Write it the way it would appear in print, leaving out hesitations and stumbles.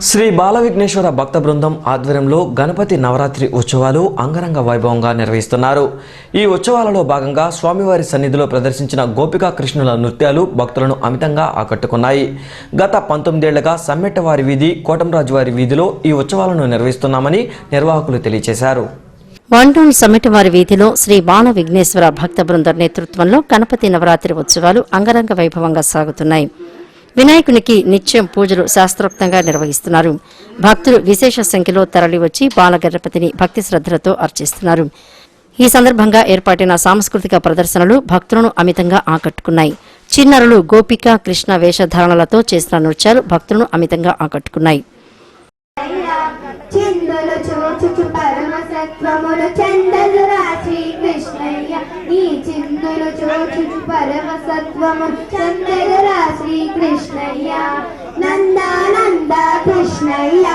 శ్రీ బాల విఘ్నేశ్వర భక్త బృందం ఆధ్వర్యంలో గణపతి నవరాత్రి ఉత్సవాలు అంగరంగ వైభవంగా నిర్వహిస్తున్నారు. ఈ ఉత్సవాలలో భాగంగా స్వామివారి సన్నిధిలో ప్రదర్శించిన గోపికా కృష్ణుల నృత్యాలు భక్తులను అమితంగా ఆకట్టుకున్నాయి. గత 19 ఏళ్లుగా సమ్మెట్టవారి వీధి, కోటంరాజువారి వీధిలో ఈ ఉత్సవాలను నిర్వహిస్తున్నామని నిర్వాహకులు తెలియజేశారు. వంటూన్ సమ్మెటవారి వీధిలో శ్రీ బాల విఘ్నేశ్వర భక్త బృందం నేతృత్వంలో గణపతి నవరాత్రి ఉత్సవాలు అంగరంగ వైభవంగా సాగుతున్నాయి. వినాయకునికి నిత్యం పూజలు శాస్త్రోక్తంగా నిర్వహిస్తున్నారు. భక్తులు విశేష సంఖ్యలో తరలివచ్చి బాలగణపతిని భక్తి శ్రద్ధలతో అర్చిస్తున్నారు. ఈ సందర్భంగా ఏర్పాటైన సాంస్కృతిక ప్రదర్శనలు భక్తులను అమితంగా ఆకట్టుకున్నాయి. చిన్నారులు గోపిక కృష్ణ వేషధారణలతో చేసిన నృత్యాలు భక్తులను అమితంగా ఆకట్టుకున్నాయి. శ్రీకృష్ణయ్య నందానంద కృష్ణయ్య